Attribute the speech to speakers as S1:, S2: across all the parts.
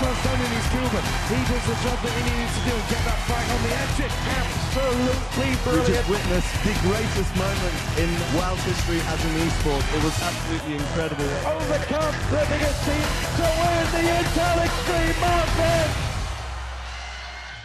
S1: almost done in his scuba. He does the job that he needs to do and get that fight on the exit. Absolutely brilliant.
S2: We just witnessed the greatest moment in WoW's history as an esport. It was absolutely incredible.
S1: Overcome the biggest team to win the Intel Extreme Masters.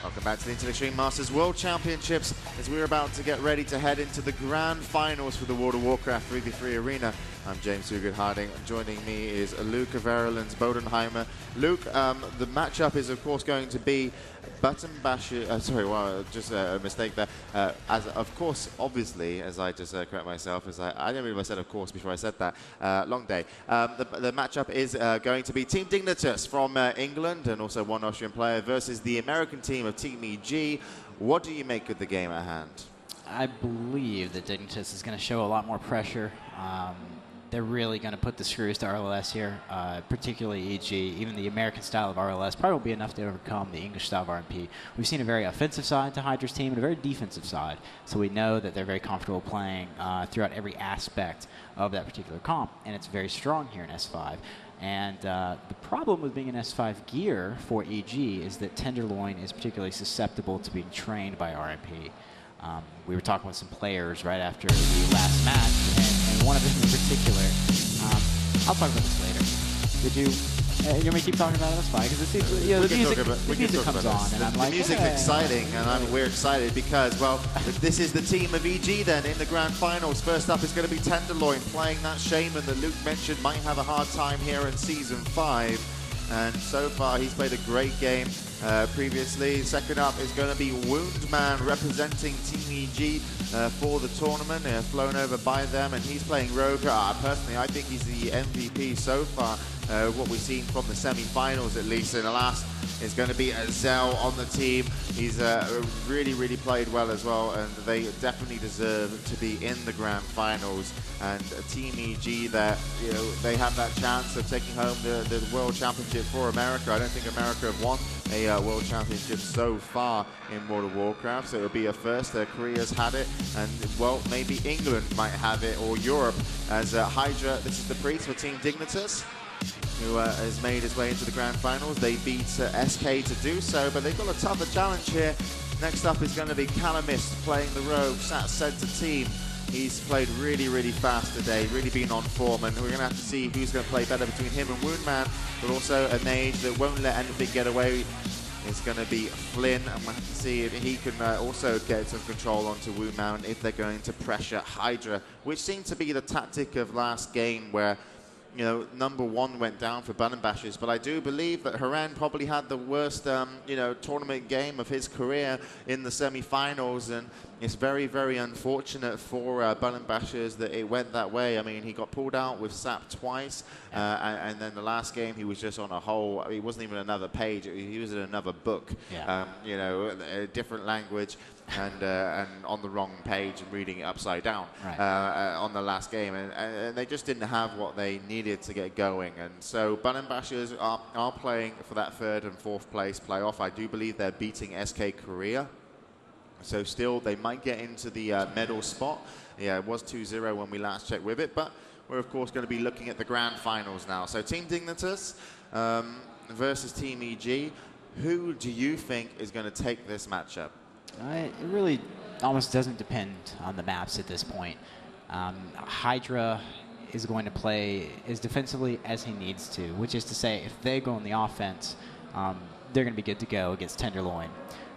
S3: Welcome back to the Intel Extreme Masters World Championships as we're about to get ready to head into the grand finals for the World of Warcraft 3v3 arena. I'm James Hugard-Harding. Joining me is Luke of Erelens Bodenheimer. Luke, the matchup is of course going to be Button Basher, sorry, well, just a mistake there. As of course, obviously, as I just correct myself, as I didn't realize I said of course before I said that. Long day. The matchup is going to be Team Dignitas from England and also one Austrian player versus the American team of Team EG. What do you make of the game at hand?
S4: I believe that Dignitas is going to show a lot more pressure. They're really going to put the screws to RLS here, particularly EG. Even the American style of RLS probably will be enough to overcome the English style of RMP. We've seen a very offensive side to Hydra's team and a very defensive side. So we know that they're very comfortable playing throughout every aspect of that particular comp, and it's very strong here in S5. And the problem with being in S5 gear for EG is that Tenderloin is particularly susceptible to being trained by RMP. We were talking with some players right after the last match, and one of them in particular, I'll talk about this later. Did you want me to keep talking about it? That's fine, because the music comes on, and I'm like,
S3: the music's exciting, and we're excited because, well, this is the team of EG then in the grand finals. First up is going to be Tenderloin playing that Shaman that Luke mentioned might have a hard time here in Season 5. And so far, he's played a great game previously. Second up is going to be Woundman representing Team EG for the tournament. Flown over by them, and he's playing Rogue. Personally, I think he's the MVP so far. What we've seen from the semi-finals, at least in the last, is going to be Zell on the team. He's really, really played well as well, and they definitely deserve to be in the grand finals. And Team EG, that they have that chance of taking home the World Championship for America. I don't think America have won a World Championship so far in World of Warcraft, so it'll be a first. Korea's had it, and well, maybe England might have it, or Europe, as Hydra, this is the priest for Team Dignitas, who has made his way into the grand finals. They beat SK to do so, but they've got a tougher challenge here. Next up is going to be Calamist playing the Rogue, Sat center team. He's played really, really fast today, really been on form, and we're going to have to see who's going to play better between him and Woundman, but also a mage that won't let anything get away. It's going to be Flynn, and we'll have to see if he can also get some control onto Woundman if they're going to pressure Hydra, which seemed to be the tactic of last game where number one went down for Button Bashers, but I do believe that Haran probably had the worst, tournament game of his career in the semi-finals, and it's very, very unfortunate for Button Bashers that it went that way. I mean, he got pulled out with SAP twice, and then the last game he was just on a whole, he wasn't even another page, he was in another book, a different language. And on the wrong page and reading it upside down on the last game, and they just didn't have what they needed to get going. And so Button Bashers are playing for that third and fourth place playoff. I do believe they're beating SK Korea, so still they might get into the medal spot. Yeah, it was 2-0 when we last checked with it, but we're of course going to be looking at the grand finals now. So Team Dignitas versus Team EG. Who do you think is going to take this matchup?
S4: It really almost doesn't depend on the maps at this point. Hydra is going to play as defensively as he needs to, which is to say, if they go on the offense, they're going to be good to go against Tenderloin.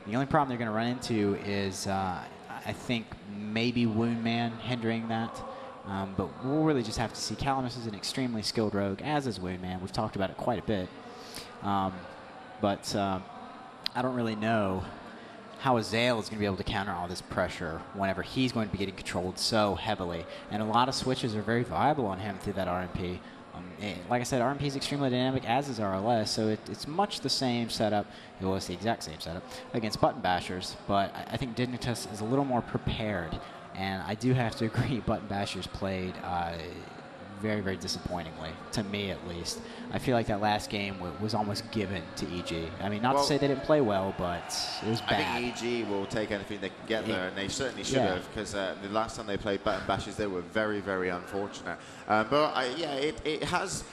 S4: The only problem they're going to run into is, I think, maybe Woundman hindering that. But we'll really just have to see. Calamus is an extremely skilled rogue, as is Woundman. We've talked about it quite a bit. But I don't really know how Azale is going to be able to counter all this pressure whenever he's going to be getting controlled so heavily. And a lot of switches are very viable on him through that RMP. Like I said, RMP is extremely dynamic, as is RLS, so it's much the same setup. It was the exact same setup against Button Bashers, but I think Dignitas is a little more prepared. And I do have to agree, Button Bashers played very, very disappointingly, to me at least. I feel like that last game was almost given to EG. I mean, not to say they didn't play well, but it was bad.
S3: I think EG will take anything they can get there, and they certainly should have, because the last time they played Button Bashers, they were very, very unfortunate. It has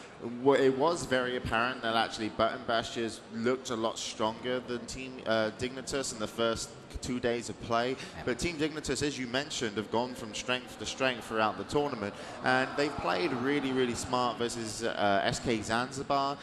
S3: Well, it was very apparent that actually Button Bashers looked a lot stronger than Team Dignitas in the first 2 days of play. But Team Dignitas, as you mentioned, have gone from strength to strength throughout the tournament. And they've played really, really smart versus SK Zanzibar,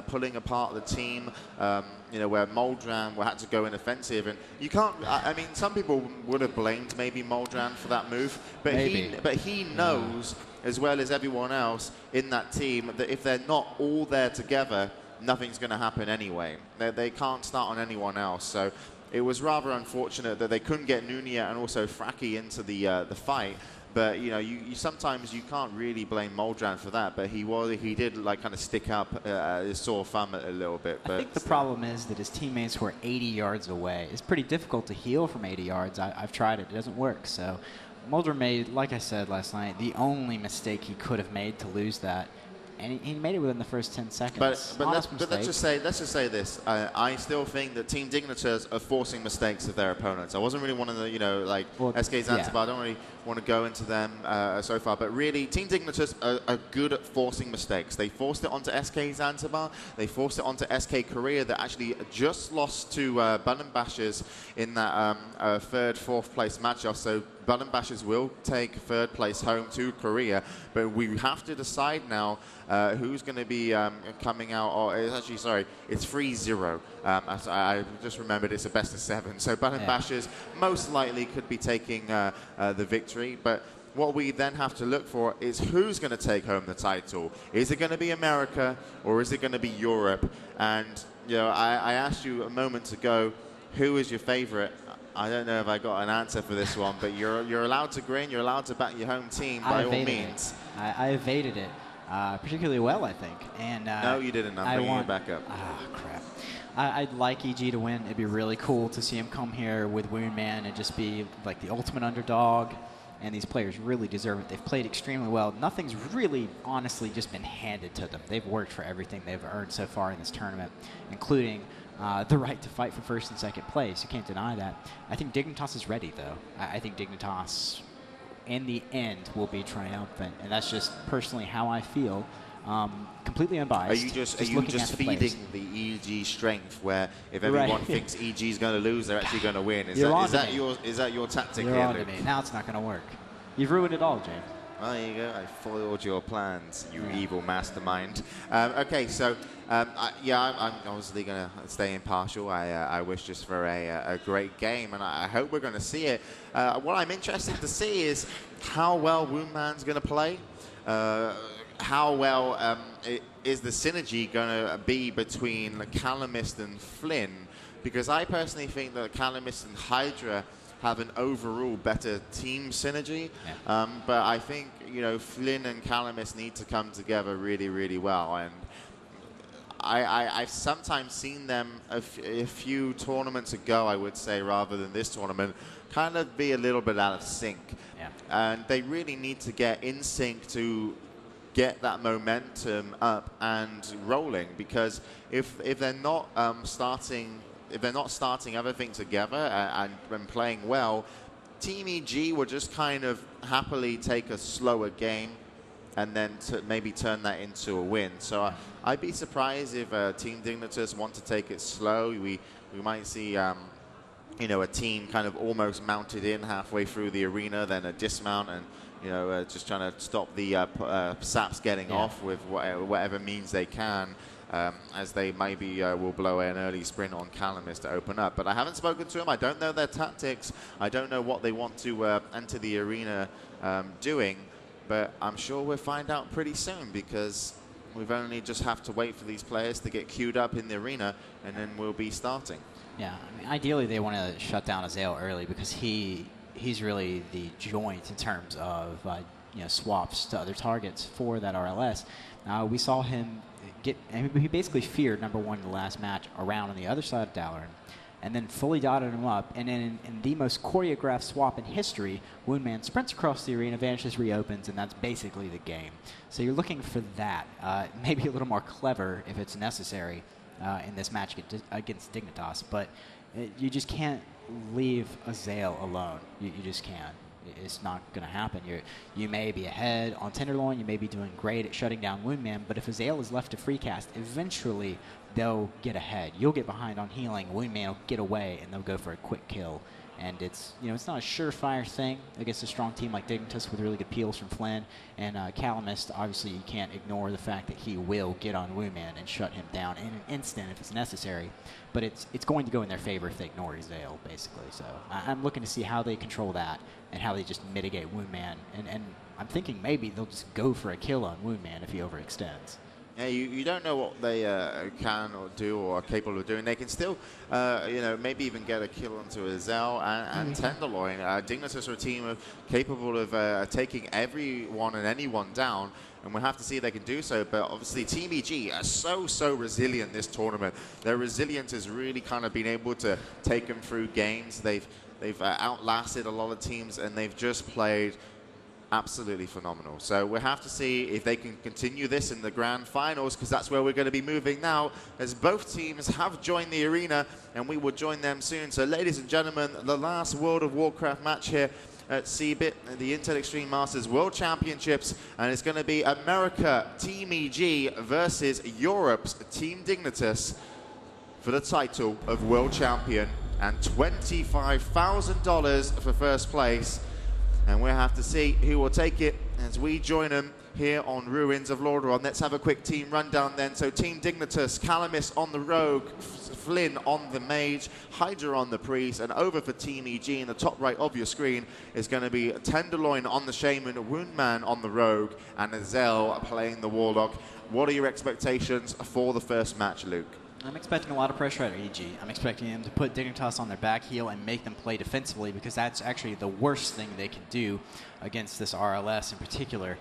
S3: pulling apart the team, where Moldran had to go in offensive. And you can't, I mean, some people would have blamed maybe Moldran for that move. But he knows, as well as everyone else in that team, that if they're not all there together, nothing's going to happen anyway. They can't start on anyone else. So it was rather unfortunate that they couldn't get Nunia and also Fraki into the fight. But you sometimes you can't really blame Moldran for that. But he did like kind of stick up his sore thumb a little bit. But
S4: I think the problem is that his teammates were 80 yards away. It's pretty difficult to heal from 80 yards. I've tried it. It doesn't work. So Mulder made, like I said last night, the only mistake he could have made to lose that, and he made it within the first 10 seconds.
S3: But let's just say this. I still think that Team Dignitas are forcing mistakes of their opponents. I wasn't really one of the SK Zanzibar. I don't really want to go into them so far, but really Team Dignitas are good at forcing mistakes. They forced it onto SK Zanzibar. They forced it onto SK Korea that actually just lost to Button Bashers in that third, fourth place matchup. So Button Bashers will take third place home to Korea, but we have to decide now who's going to be coming out. Or it's 3-0. I just remembered it's a best of 7. So Button Bashers most likely could be taking the victory. But what we then have to look for is who's going to take home the title. Is it going to be America or is it going to be Europe? And I asked you a moment ago, who is your favorite? I don't know if I got an answer for this one, but you're allowed to grin. You're allowed to back your home team by all means.
S4: I evaded it particularly well, I think. And
S3: no, you didn't. I'm bringing it back up.
S4: Ah, crap. I'd like EG to win. It'd be really cool to see him come here with Woundman and just be like the ultimate underdog. And these players really deserve it. They've played extremely well. Nothing's really, honestly, just been handed to them. They've worked for everything they've earned so far in this tournament, including the right to fight for first and second place. You can't deny that. I think Dignitas is ready, though. I think Dignitas, in the end, will be triumphant, and that's just personally how I feel. Completely unbiased.
S3: Are you just feeding the EG strength, where if everyone thinks EG is going to lose, they're actually going to win? Is that your tactic?
S4: You're on to me. Now it's not going to work. You've ruined it all, James.
S3: Well, there you go. I foiled your plans, you evil mastermind. Okay, so I'm obviously going to stay impartial. I wish just for a great game, and I hope we're going to see it. What I'm interested to see is how well Woundman's going to play. How well is the synergy going to be between Calamist and Flynn? Because I personally think that Calamist and Hydra have an overall better team synergy. Yeah. But I think, Flynn and Calamist need to come together really, really well. And I've sometimes seen them a few tournaments ago, I would say, rather than this tournament, kind of be a little bit out of sync. Yeah. And they really need to get in sync to get that momentum up and rolling, because if they're not starting everything together and playing well, Team EG will just kind of happily take a slower game and then maybe turn that into a win. So I'd be surprised if Team Dignitas want to take it slow. We might see a team kind of almost mounted in halfway through the arena, then a dismount, and just trying to stop the saps getting off with whatever means they can, as they maybe will blow an early sprint on Calamist to open up. But I haven't spoken to them. I don't know their tactics. I don't know what they want to enter the arena doing. But I'm sure we'll find out pretty soon, because we've only just have to wait for these players to get queued up in the arena, and then we'll be starting. Yeah,
S4: I mean, ideally they want to shut down Azael early, because he's really the joint in terms of swaps to other targets for that RLS. We saw him he basically feared number one in the last match around on the other side of Dalaran, and then fully dotted him up. And then in the most choreographed swap in history, Woundman sprints across the arena, vanishes, reopens, and that's basically the game. So you're looking for that. Maybe a little more clever if it's necessary in this match against Dignitas, but you just can't leave Azael alone. You just can't. It's not going to happen. You may be ahead on Tenderloin, you may be doing great at shutting down Woundman, but if Azael is left to free cast, eventually they'll get ahead. You'll get behind on healing, Woundman will get away, and they'll go for a quick kill. And it's not a surefire thing against a strong team like Dignitas with really good peels from Flynn. And Calamist, obviously you can't ignore the fact that he will get on Woundman and shut him down in an instant if it's necessary. But it's going to go in their favor if they ignore Azael, basically. So I'm looking to see how they control that and how they just mitigate Woundman. And I'm thinking maybe they'll just go for a kill on Woundman if he overextends.
S3: Yeah, you don't know what they can or do or are capable of doing. They can still, maybe even get a kill onto Azael and Tenderloin. Dignitas are a team capable of taking everyone and anyone down, and we'll have to see if they can do so. But obviously, Team EG are so resilient this tournament. Their resilience has really kind of been able to take them through games. They've outlasted a lot of teams, and they've just played absolutely phenomenal. So we'll have to see if they can continue this in the grand finals, because that's where we're going to be moving now, as both teams have joined the arena, and we will join them soon. So ladies and gentlemen, the last World of Warcraft match here at CeBIT, the Intel Extreme Masters World Championships, and it's going to be America Team EG versus Europe's Team Dignitas for the title of World Champion and $25,000 for first place. And we'll have to see who will take it as we join them here on Ruins of Lordaeron. Let's have a quick team rundown then. So Team Dignitas, Calamist on the Rogue, Flynn on the Mage, Hydra on the Priest, and over for Team EG in the top right of your screen is going to be Tenderloin on the Shaman, Woundman on the Rogue, and Azael playing the Warlock. What are your expectations for the first match, Luke?
S4: I'm expecting a lot of pressure out of EG. I'm expecting them to put Dignitas on their back heel and make them play defensively, because that's actually the worst thing they can do against this RLS in particular.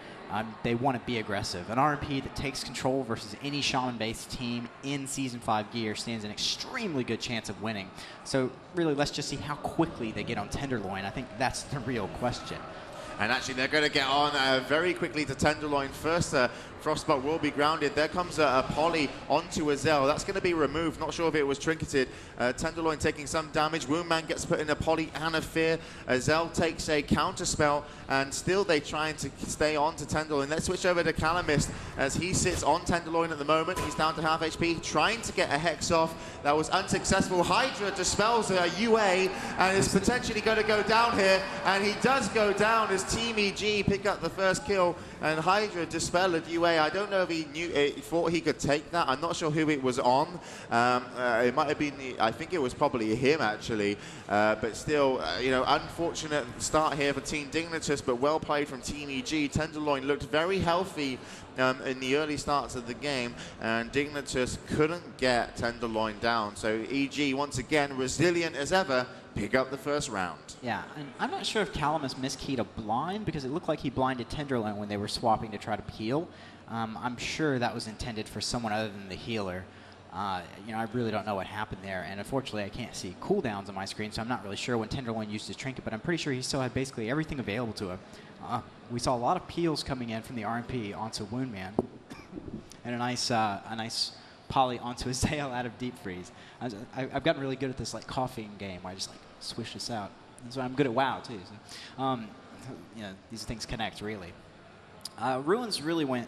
S4: They want to be aggressive. An RMP that takes control versus any Shaman-based team in Season 5 gear stands an extremely good chance of winning. So really, let's just see how quickly they get on Tenderloin. I think that's the real question.
S3: And actually, they're going to get on very quickly to Tenderloin first. Frostbite will be grounded. There comes a poly onto Azael. That's going to be removed. Not sure if it was trinketed. Tenderloin taking some damage. Woundman gets put in a poly and a fear. Azael takes a counter spell, and still they trying to stay on to Tenderloin. Let's switch over to Calamist as he sits on Tenderloin at the moment. He's down to half HP, trying to get a Hex off. That was unsuccessful. Hydra dispels a UA and is potentially going to go down here, and he does go down as Team EG pick up the first kill, and Hydra dispelled UA. I don't know if he thought he could take that. I'm not sure who it was on. It might have been, I think it was probably him actually. But still, unfortunate start here for Team Dignitas, but well played from Team EG. Tenderloin looked very healthy in the early starts of the game, and Dignitas couldn't get Tenderloin down. So EG, once again, resilient as ever, pick up the first round.
S4: Yeah, and I'm not sure if Calamus miskeyed a blind, because it looked like he blinded Tenderloin when they were swapping to try to peel. I'm sure that was intended for someone other than the healer. I really don't know what happened there, and unfortunately I can't see cooldowns on my screen, so I'm not really sure when Tenderloin used his trinket, but I'm pretty sure he still had basically everything available to him. We saw a lot of peels coming in from the RMP onto Woundman, and a nice poly onto Azael out of Deep Freeze. I've gotten really good at this coughing game where I just swish this out. So I'm good at WoW too. So, these things connect really. Ruins really went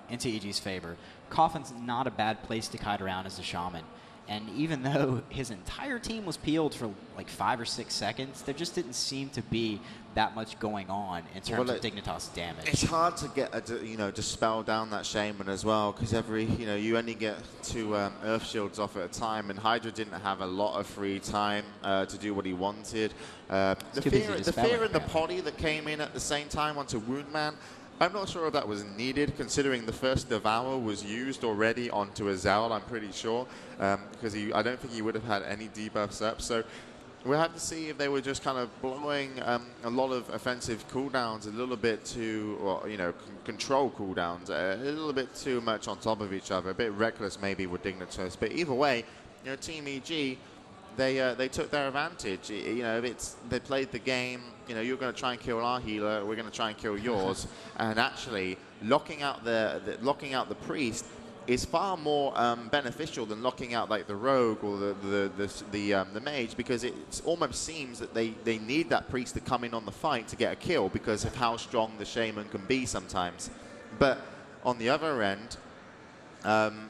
S4: into EG's favor. Coffin's not a bad place to kite around as a shaman. And even though his entire team was peeled for 5 or 6 seconds, there just didn't seem to be that much going on in terms of Dignitas damage.
S3: It's hard to get dispel down that Shaman as well, because you only get 2 Earth Shields off at a time, and Hydra didn't have a lot of free time to do what he wanted. The fear and the poly that came in at the same time onto Woundman, I'm not sure if that was needed, considering the first Devour was used already onto Azael, I'm pretty sure, because I don't think he would have had any debuffs up. So we'll have to see if they were just kind of blowing a lot of offensive cooldowns a little bit too, control cooldowns a little bit too much on top of each other, a bit reckless maybe with Dignitas. But either way, Team EG, they took their advantage. They played the game. You're going to try and kill our healer. We're going to try and kill yours. And actually, locking out the priest is far more beneficial than locking out like the rogue or the mage, because it almost seems that they need that priest to come in on the fight to get a kill because of how strong the shaman can be sometimes. But on the other end,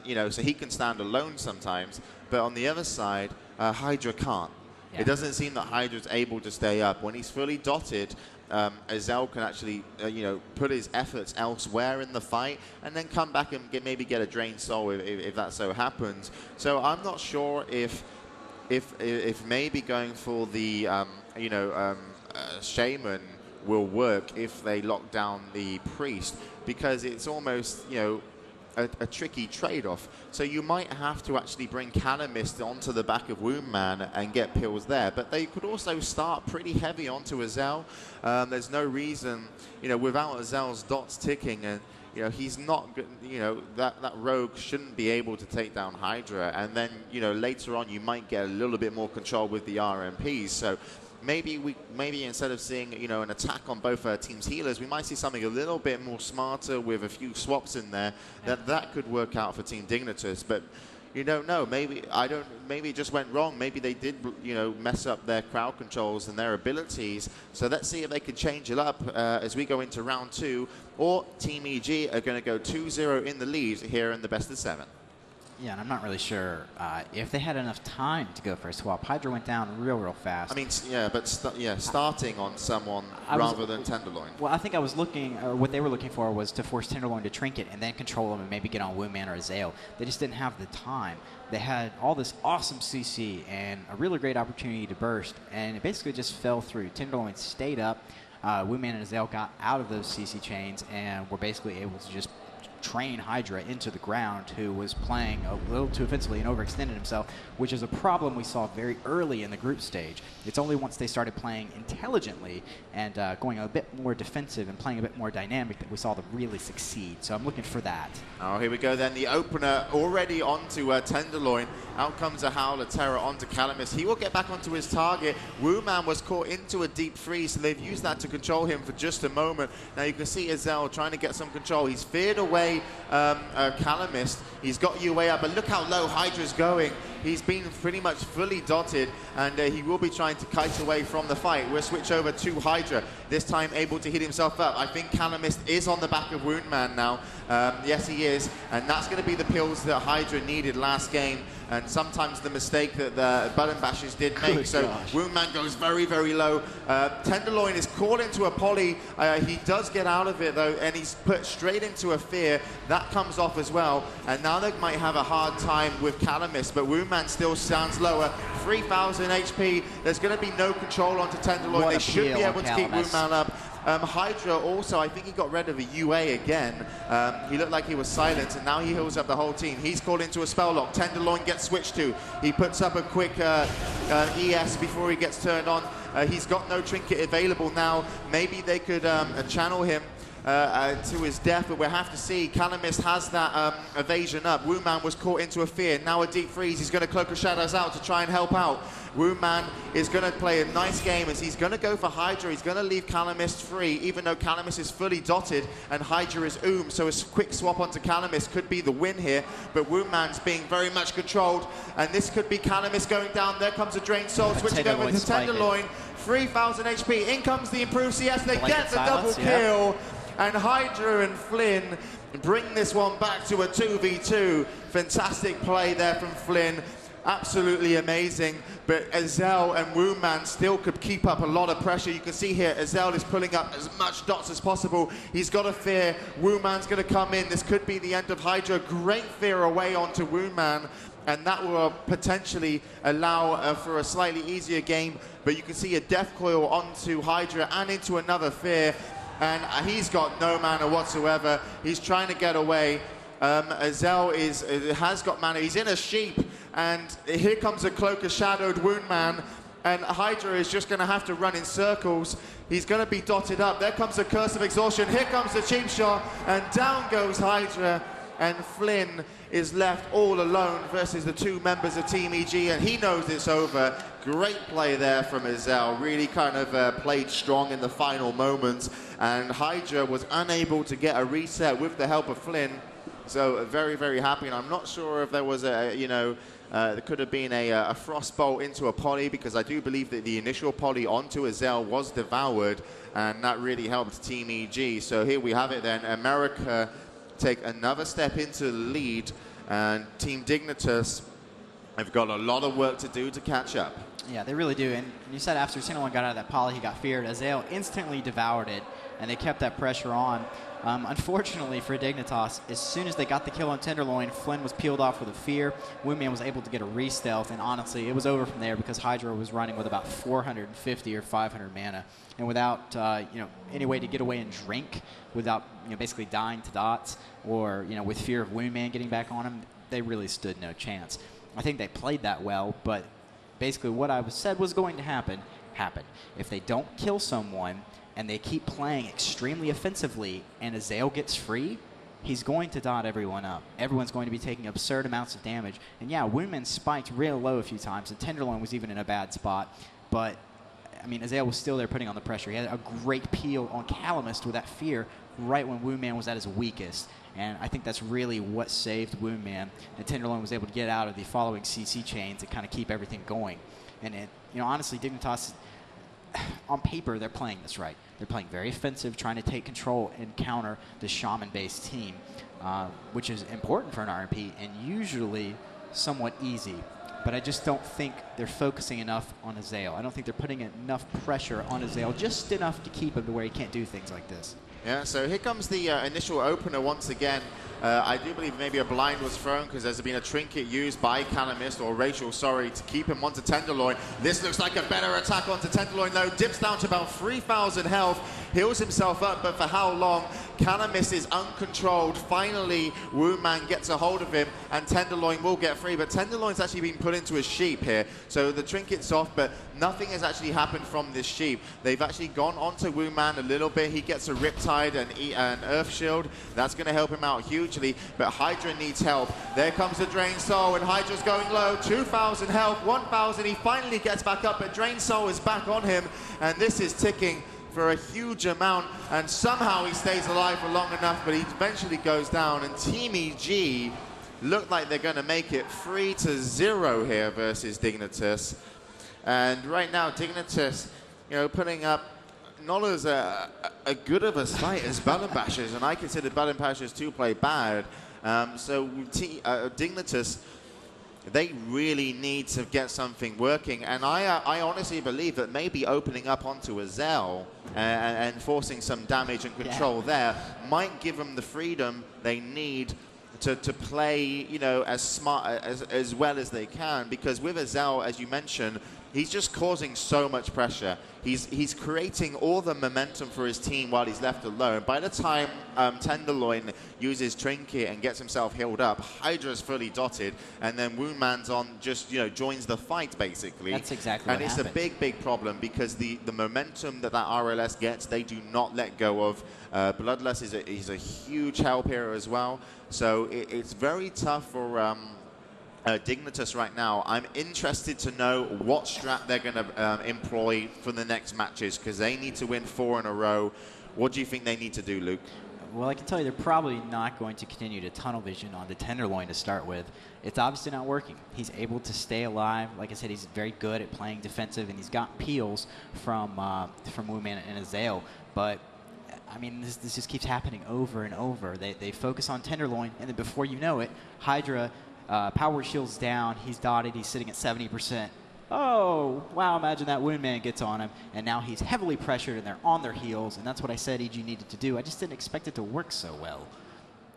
S3: you know, so he can stand alone sometimes, but on the other side, Hydra can't.
S4: Yeah.
S3: It doesn't seem that Hydra's able to stay up. When he's fully dotted, Azel can actually, you know, put his efforts elsewhere in the fight and then come back and maybe get a drained soul if that so happens. So I'm not sure if maybe going for the, you know, shaman will work if they lock down the priest, because it's almost, you know, a tricky trade-off. So you might have to actually bring Calamist onto the back of Woundman and get pills there, but they could also start pretty heavy onto Azel. There's no reason, you know, without Azel's dots ticking, and you know, he's not, you know, that rogue shouldn't be able to take down Hydra, and then, you know, later on you might get a little bit more control with the RMPs. So maybe instead of seeing, you know, an attack on both teams' healers, we might see something a little bit more smarter with a few swaps in there. That could work out for Team Dignitas. But you don't know. Maybe it just went wrong. Maybe they did, you know, mess up their crowd controls and their abilities. So let's see if they can change it up as we go into round 2. Or Team EG are going to go 2-0 in the lead here in the best of 7.
S4: Yeah, and I'm not really sure if they had enough time to go for a swap. Hydra went down real fast.
S3: I mean, yeah, but starting on someone rather than Tenderloin.
S4: Well, I think I was looking, what they were looking for was to force Tenderloin to Trinket and then control him and maybe get on Woundman or Azael. They just didn't have the time. They had all this awesome CC and a really great opportunity to burst, and it basically just fell through. Tenderloin stayed up. Woundman and Azael got out of those CC chains and were basically able to just train Hydra into the ground, who was playing a little too offensively and overextended himself, which is a problem we saw very early in the group stage. It's only once they started playing intelligently and going a bit more defensive and playing a bit more dynamic that we saw them really succeed. So I'm looking for that.
S3: Oh, here we go then. The opener already onto Tenderloin. Out comes a Howler Terror onto Calamus. He will get back onto his target. Wooman was caught into a deep freeze, so they've used that to control him for just a moment. Now you can see Azel trying to get some control. He's feared away Calamist. He's got you way up, but look how low Hydra's going. He's been pretty much fully dotted, and he will be trying to kite away from the fight. We'll switch over to Hydra, this time able to heal himself up. I think Calamist is on the back of Woundman now. Yes, he is, and that's going to be the pills that Hydra needed last game, and sometimes the mistake that the button bashers did make.
S4: Good
S3: so
S4: gosh.
S3: Woundman goes very, very low. Tenderloin is caught into a poly. He does get out of it, though, and he's put straight into a fear. That comes off as well, and now they might have a hard time with Calamist, but Woundman still stands lower. 3,000 HP. There's going to be no control onto Tenderloin. They should be able to keep Woundman up. Hydra also, I think he got rid of a UA again. He looked like he was silent, and now he heals up the whole team. He's called into a spell lock. Tenderloin gets switched to. He puts up a quick ES before he gets turned on. He's got no trinket available now. Maybe they could channel him to his death, but we'll have to see. Calamist has that evasion up. Woundman was caught into a fear. Now a deep freeze. He's going to Cloak of Shadows out to try and help out. Woundman is going to play a nice game as he's going to go for Hydra. He's going to leave Calamist free, even though Calamist is fully dotted and Hydra is oom. So a quick swap onto Calamist could be the win here, but Woundman's being very much controlled, and this could be Calamist going down. There comes a Drained Soul, switching over to Tenderloin. 3,000 HP. In comes the improved CS. They get the double kill. And Hydra and Flynn bring this one back to a 2v2. Fantastic play there from Flynn. Absolutely amazing. But Azel and Woundman still could keep up a lot of pressure. You can see here, Azel is pulling up as much dots as possible. He's got a fear. Woundman's going to come in. This could be the end of Hydra. Great fear away onto Woundman, and that will potentially allow for a slightly easier game. But you can see a Death Coil onto Hydra and into another fear. And he's got no mana whatsoever. He's trying to get away. Azel has got mana. He's in a sheep, and here comes a Cloak of Shadowed Woundman, and Hydra is just going to have to run in circles. He's going to be dotted up. There comes the Curse of Exhaustion. Here comes the cheap shot, and down goes Hydra, and Flynn is left all alone versus the two members of Team EG, and he knows it's over. Great play there from Azel, really kind of played strong in the final moments, and Hydra was unable to get a reset with the help of Flynn. So very, very happy. And I'm not sure if there was a, there could have been a frostbolt into a poly, because I do believe that the initial poly onto Azel was devoured, and that really helped Team EG. So here we have it then. America take another step into the lead, and Team Dignitas have got a lot of work to do to catch up.
S4: Yeah, they really do. And you said after Tenderloin got out of that poly, he got feared. Azael instantly devoured it, and they kept that pressure on. Unfortunately for Dignitas, as soon as they got the kill on Tenderloin, Flynn was peeled off with a fear. Wingman was able to get a re-stealth, and honestly, it was over from there because Hydra was running with about 450 or 500 mana. And without any way to get away and drink, without basically dying to dots, or with fear of Wingman getting back on him, they really stood no chance. I think they played that well, but basically what I said was going to happen, happened. If they don't kill someone and they keep playing extremely offensively and Azael gets free, he's going to dot everyone up. Everyone's going to be taking absurd amounts of damage. And yeah, Woundman spiked real low a few times, and Tenderloin was even in a bad spot. But, I mean, Azael was still there putting on the pressure. He had a great peel on Calamist with that fear right when Woundman was at his weakest. And I think that's really what saved Woundman. And Tenderloin was able to get out of the following CC chains and kind of keep everything going. And, honestly, Dignitas, on paper, they're playing this right. They're playing very offensive, trying to take control and counter the Shaman-based team, which is important for an RMP and usually somewhat easy. But I just don't think they're focusing enough on Azael. I don't think they're putting enough pressure on Azael, just enough to keep him to where he can't do things like this.
S3: Yeah, so here comes the initial opener once again. I do believe maybe a blind was thrown because there's been a trinket used by Calamist, or Rachel, sorry, to keep him onto Tenderloin. This looks like a better attack onto Tenderloin, though. Dips down to about 3,000 health, heals himself up, but for how long? Calamist is uncontrolled. Finally, Woundman gets a hold of him, and Tenderloin will get free. But Tenderloin's actually been put into a sheep here. So the trinket's off, but nothing has actually happened from this sheep. They've actually gone onto Woundman a little bit. He gets a Riptide and an Earth Shield. That's going to help him out hugely. But Hydra needs help. There comes the Drain Soul, and Hydra's going low. 2,000 health, 1,000. He finally gets back up, but Drain Soul is back on him, and this is ticking for a huge amount, and somehow he stays alive for long enough, but he eventually goes down. And Team EG look like they're going to make it 3-0 here versus Dignitas. And right now, Dignitas, putting up not as a good of a fight as Balloon Bashers, and I consider Balloon Bashers to play bad. So Dignitas, they really need to get something working, and I honestly believe that maybe opening up onto Azael and forcing some damage and control there might give them the freedom they need to play, as smart as well as they can. Because with Azael, as you mentioned, he's just causing so much pressure. He's creating all the momentum for his team while he's left alone. By the time Tenderloin uses Trinket and gets himself healed up, Hydra's fully dotted, and then Woundman's on just, joins the fight, basically.
S4: That's exactly what happened.
S3: And it's a big, big problem because the momentum that RLS gets, they do not let go of. Bloodlust is a huge help here as well. So it's very tough for Dignitas right now. I'm interested to know what strat they're going to employ for the next matches, because they need to win 4 in a row. What do you think they need to do, Luke?
S4: Well, I can tell you they're probably not going to continue to tunnel vision on the Tenderloin to start with. It's obviously not working. He's able to stay alive. Like I said, he's very good at playing defensive, and he's got peels from Woundman and Azael. But I mean, this just keeps happening over and over. They focus on Tenderloin, and then before you know it, Hydra power shield's down. He's dotted. He's sitting at 70%. Oh, wow, imagine that Woundman gets on him, and now he's heavily pressured, and they're on their heels, and that's what I said EG needed to do. I just didn't expect it to work so well.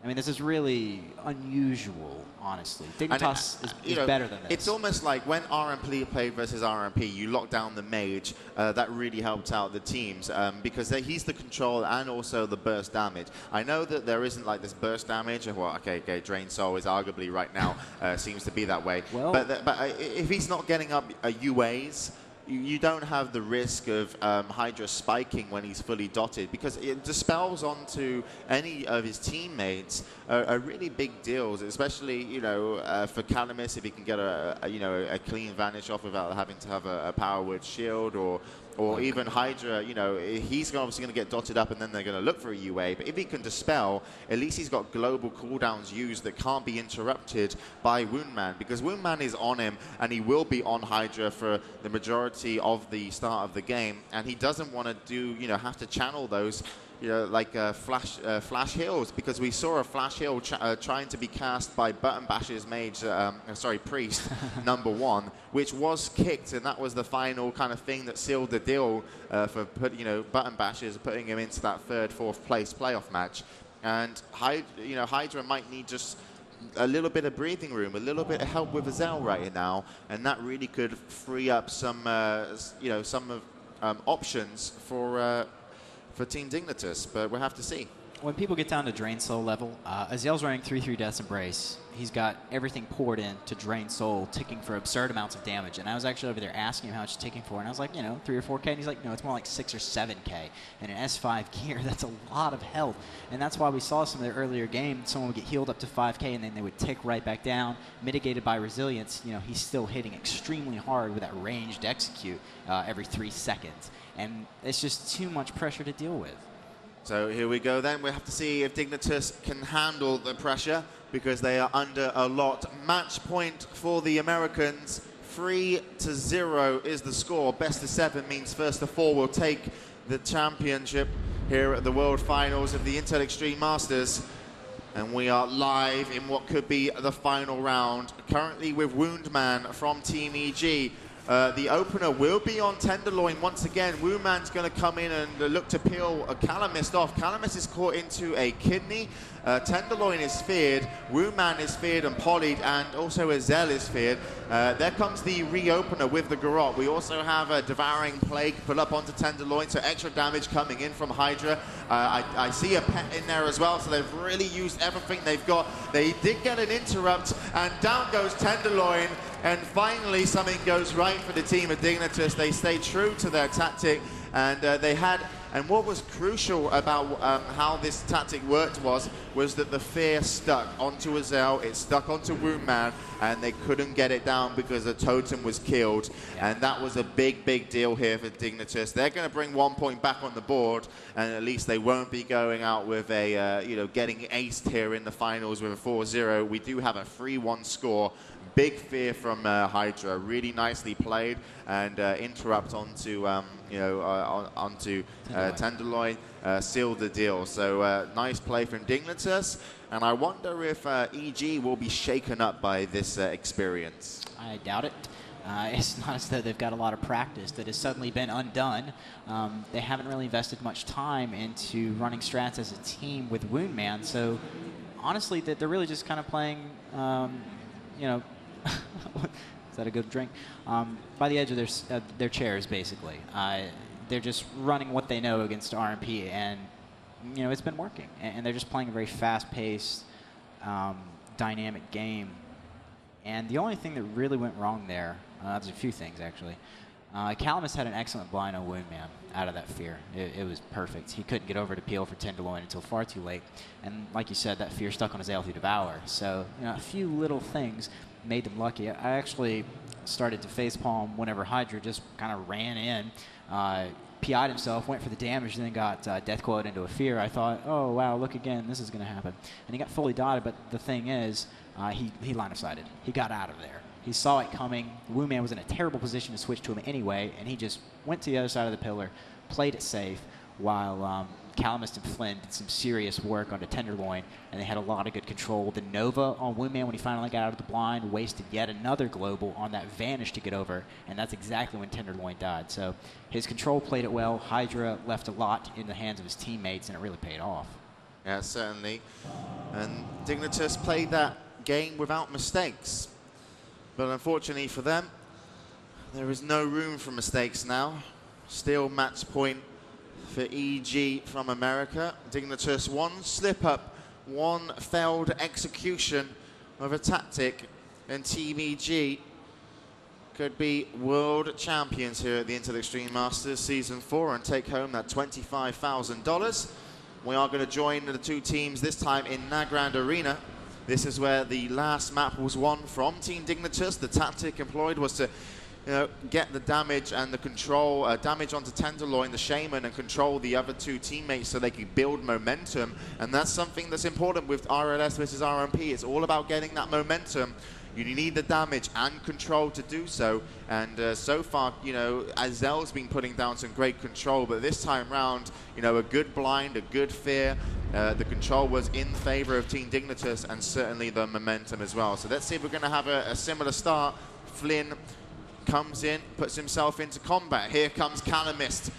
S4: I mean, this is really unusual, honestly. Dignitas is better than this.
S3: It's almost like when RMP played versus RMP, you locked down the mage. That really helped out the teams because he's the control and also the burst damage. I know that there isn't like this burst damage. Well, okay, Drain Soul is arguably right now seems to be that way. Well, but if he's not getting up UAs, you don't have the risk of Hydra spiking when he's fully dotted, because it dispels onto any of his teammates a really big deal, especially for Calamist, if he can get a clean vanish off without having to have a power word shield, or or even Hydra, you know, he's obviously going to get dotted up and then they're going to look for a UA. But if he can dispel, at least he's got global cooldowns used that can't be interrupted by Woundman, because Woundman is on him and he will be on Hydra for the majority of the start of the game. And he doesn't want to do, you know, have to channel those, you know, like flash heals, because we saw a flash heal trying to be cast by Button Bash's mage, priest number 1, which was kicked, and that was the final kind of thing that sealed the deal for Button Bash's putting him into that 3rd, 4th place playoff match. And Hydra might need just a little bit of breathing room, a little bit of help with Azel right now, and that really could free up some options for Team Dignitas, but we'll have to see.
S4: When people get down to Drain Soul level, Azel's running 3/3 Death's Embrace. He's got everything poured in to Drain Soul, ticking for absurd amounts of damage. And I was actually over there asking him how much it's ticking for, and I was like, 3 or 4K, and he's like, no, it's more like 6 or 7K. And in S5 gear, that's a lot of health. And that's why we saw some of the earlier games, someone would get healed up to 5K, and then they would tick right back down, mitigated by resilience. He's still hitting extremely hard with that ranged execute every 3 seconds. And it's just too much pressure to deal with.
S3: So here we go then. We have to see if Dignitas can handle the pressure, because they are under a lot. Match point for the Americans. 3-0 is the score. Best of 7 means first of 4 will take the championship here at the World Finals of the Intel Extreme Masters. And we are live in what could be the final round. Currently with Woundman from Team EG. The opener will be on Tenderloin once again. Woundman's going to come in and look to peel Calamist off. Calamist is caught into a kidney. Tenderloin is feared. Woundman is feared and polyed, and also Azel is feared. There comes the reopener with the Garrote. We also have a Devouring Plague put up onto Tenderloin, so extra damage coming in from Hydra. I see a pet in there as well, so they've really used everything they've got. They did get an interrupt, and down goes Tenderloin. And finally, something goes right for the team of Dignitas. They stayed true to their tactic, and and what was crucial about how this tactic worked was that the fear stuck onto Azel, it stuck onto Woundman, and they couldn't get it down because the totem was killed. And that was a big, big deal here for Dignitas. They're going to bring 1 point back on the board, and at least they won't be going out with a, getting aced here in the finals with a 4-0. We do have a 3-1 score. Big fear from Hydra, really nicely played, and interrupt onto Tenderloin, sealed the deal. So nice play from Dignitas, and I wonder if EG will be shaken up by this experience.
S4: I doubt it. It's not as though they've got a lot of practice that has suddenly been undone. They haven't really invested much time into running strats as a team with Woundman, so honestly, they're really just kind of playing, is that a good drink? By the edge of their chairs, basically. They're just running what they know against RMP, and it's been working. And they're just playing a very fast-paced, dynamic game. And the only thing that really went wrong there, there's a few things actually. Calamist had an excellent blind on Woundman out of that fear. It was perfect. He couldn't get over to peel for Tenderloin until far too late. And like you said, that fear stuck on his through Devour. So a few little things made them lucky. I actually started to facepalm whenever Hydra just kind of ran in, PI'd himself, went for the damage, and then got death quote into a fear. I thought, oh wow, look again, this is going to happen. And he got fully dotted, but the thing is, he line of sighted. He got out of there. He saw it coming. Woundman was in a terrible position to switch to him anyway, and he just went to the other side of the pillar, played it safe, while Calamist and Flynn did some serious work onto Tenderloin, and they had a lot of good control. The Nova on Woundman, when he finally got out of the blind, wasted yet another global on that Vanish to get over, and that's exactly when Tenderloin died. So his control played it well. Hydra left a lot in the hands of his teammates, and it really paid off.
S3: Yeah, certainly. And Dignitas played that game without mistakes. But unfortunately for them, there is no room for mistakes now. Still match point for EG from America. Dignitas, one slip up, one failed execution of a tactic, and Team EG could be world champions here at the Intel Extreme Masters Season 4 and take home that $25,000. We are going to join the two teams, this time in Nagrand Arena. This is where the last map was won from Team Dignitas. The tactic employed was to get the damage and the control, damage onto Tenderloin, the Shaman, and control the other two teammates so they can build momentum. And that's something that's important with RLS versus RMP. It's all about getting that momentum. You need the damage and control to do so. And so far, Azel's been putting down some great control, but this time round, a good blind, a good fear. The control was in favor of Team Dignitas, and certainly the momentum as well. So let's see if we're going to have a similar start. Flynn comes in, puts himself into combat. Here comes Calamist.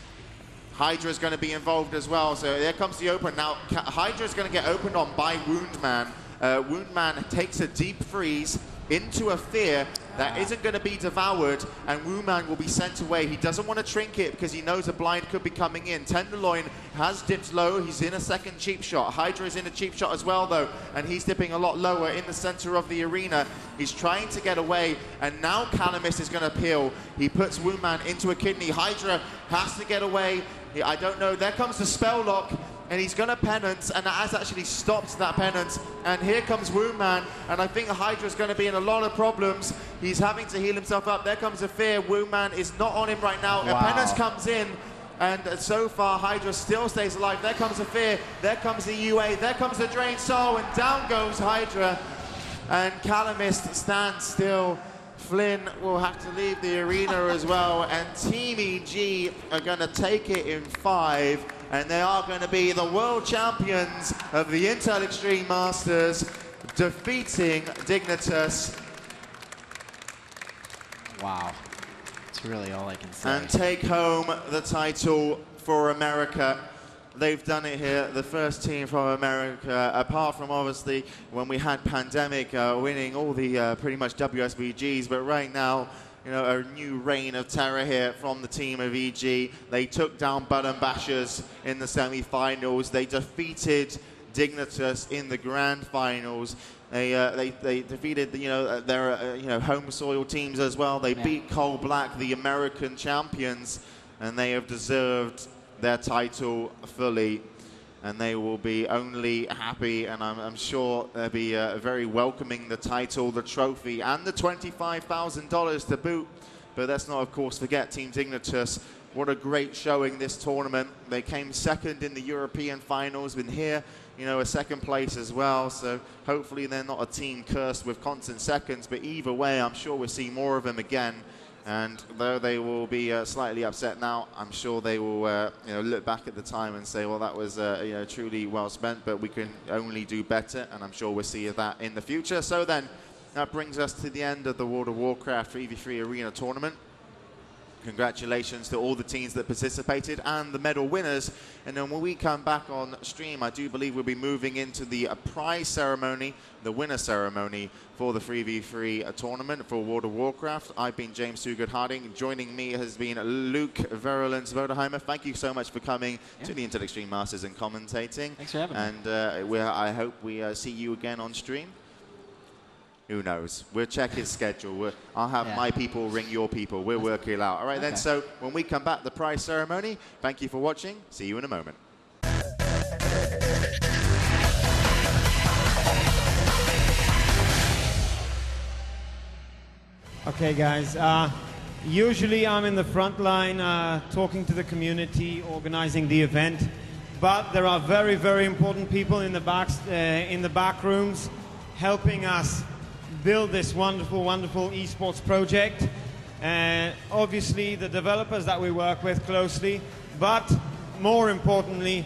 S3: Hydra's going to be involved as well. So there comes the open. Now, Hydra's going to get opened on by Woundman. Woundman takes a deep freeze into a fear that isn't going to be devoured, and Woundman will be sent away. He doesn't want to trinket because he knows a blind could be coming in. Tenderloin has dipped low. He's in a second cheap shot. Hydra is in a cheap shot as well, though, and he's dipping a lot lower in the center of the arena. He's trying to get away, and now Calamist is going to peel. He puts Woundman into a kidney. Hydra has to get away. I don't know. There comes the spell lock, and he's going to penance, and that has actually stopped that penance. And here comes Woundman, and I think Hydra's going to be in a lot of problems. He's having to heal himself up. There comes a fear. Woundman is not on him right now. Wow. A penance comes in, and so far Hydra still stays alive. There comes a fear. There comes the UA. There comes the drain soul, and down goes Hydra. And Calamist stands still. Flynn will have to leave the arena as well, and Team EG are going to take it in 5. And they are going to be the world champions of the Intel Extreme Masters, defeating Dignitas.
S4: Wow. That's really all I can say.
S3: And take home the title for America. They've done it here, the first team from America, apart from obviously when we had Pandemic winning all the pretty much WSBGs, but right now, a new reign of terror here from the team of EG. They took down Button Bashers in the semi-finals. They defeated Dignitas in the grand finals. They defeated their home soil teams as well. They beat Coal Black, the American champions, and they have deserved their title fully. And they will be only happy, and I'm sure they'll be very welcoming the title, the trophy, and the $25,000 to boot. But let's not, of course, forget Team Dignitas. What a great showing this tournament. They came second in the European finals, been here, a second place as well. So hopefully they're not a team cursed with constant seconds. But either way, I'm sure we'll see more of them again. And though they will be slightly upset now, I'm sure they will look back at the time and say, well, that was truly well spent, but we can only do better, and I'm sure we'll see that in the future. So then, that brings us to the end of the World of Warcraft 3v3 Arena Tournament. Congratulations to all the teams that participated and the medal winners. And then when we come back on stream, I do believe we'll be moving into the prize ceremony, the winner ceremony for the 3v3 tournament for World of Warcraft. I've been James Toogood Harding. Joining me has been Luke Virulence Voderheimer. Thank you so much for coming to the Intel Extreme Masters and commentating.
S4: Thanks for having me.
S3: And I hope we see you again on stream. Who knows? We'll check his schedule. I'll have my people ring your people. We'll work it out. All right, then. So when we come back, the prize ceremony. Thank you for watching. See you in a moment.
S5: Okay, guys. Usually I'm in the front line talking to the community, organizing the event. But there are very, very important people in the back rooms helping us build this wonderful, wonderful esports project. Obviously, the developers that we work with closely, but more importantly,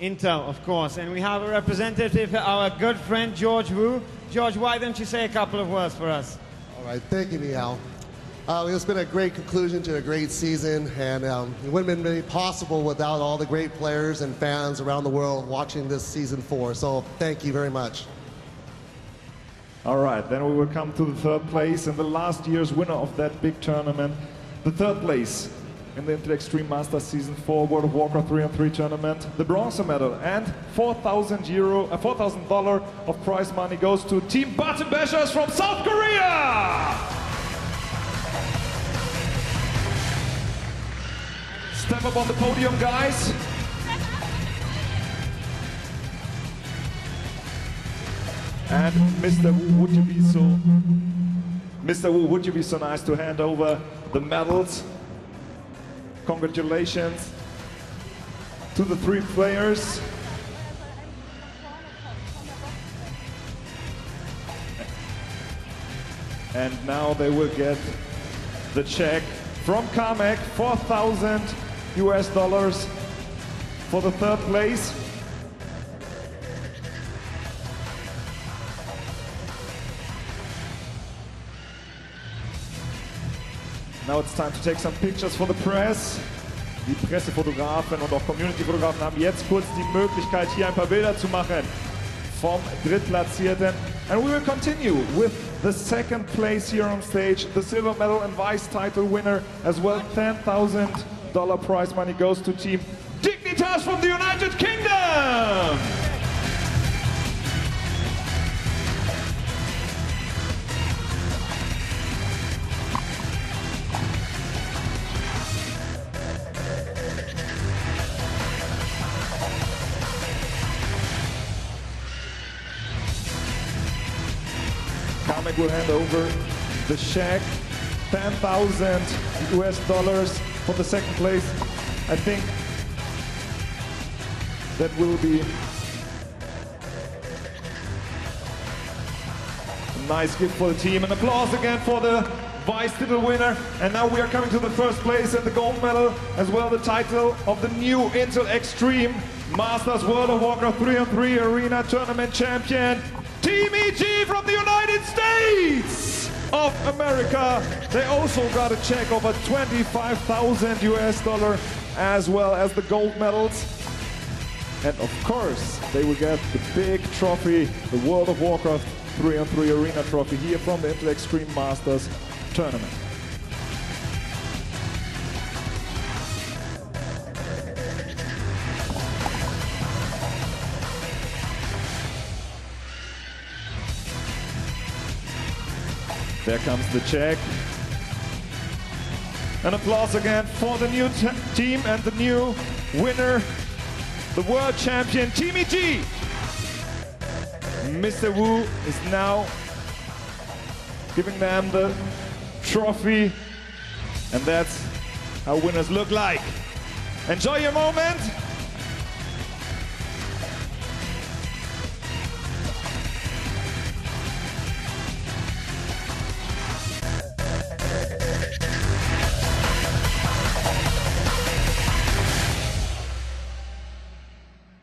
S5: Intel, of course. And we have a representative, our good friend, George Wu. George, why don't you say a couple of words for us?
S6: All right, thank you, Niall. It's been a great conclusion to a great season, and it wouldn't have been really possible without all the great players and fans around the world watching this season 4. So thank you very much.
S7: All right, then we will come to the third place and the last year's winner of that big tournament. The third place in the Intel Extreme Masters Season 4 World of Warcraft 3-on-3 tournament. The bronze medal and $4,000 of prize money goes to Team Button Bashers from South Korea! Step up on the podium, guys. And Mr. Wu, would you be so Mr. Wu, would you be so nice to hand over the medals? Congratulations to the 3 players. And now they will get the check from Kamek, $4,000 for the 3rd place. Now it's time to take some pictures for the press. Die Pressefotografen und auch Community-Fotografen haben jetzt kurz die Möglichkeit, hier ein paar Bilder zu machen vom Drittplatzierten. And we will continue with the 2nd place here on stage. The silver medal and vice title winner as well. $10,000 prize money goes to Team Dignitas from the United Kingdom. Kamek will hand over the check, $10,000 for the 2nd place. I think that will be a nice gift for the team. An applause again for the vice title winner. And now we are coming to the 1st place and the gold medal, as well the title of the new Intel Extreme Masters World of Warcraft 3-on-3 Arena Tournament Champion, Team EG from the United States of America. They also got a check of $25,000 as well as the gold medals. And of course, they will get the big trophy, the World of Warcraft 3-on-3 Arena trophy here from the Intel Extreme Masters Tournament. There comes the check. An applause again for the new team and the new winner, the world champion, Team EG. Mr. Wu is now giving them the trophy, and that's how winners look like. Enjoy your moment.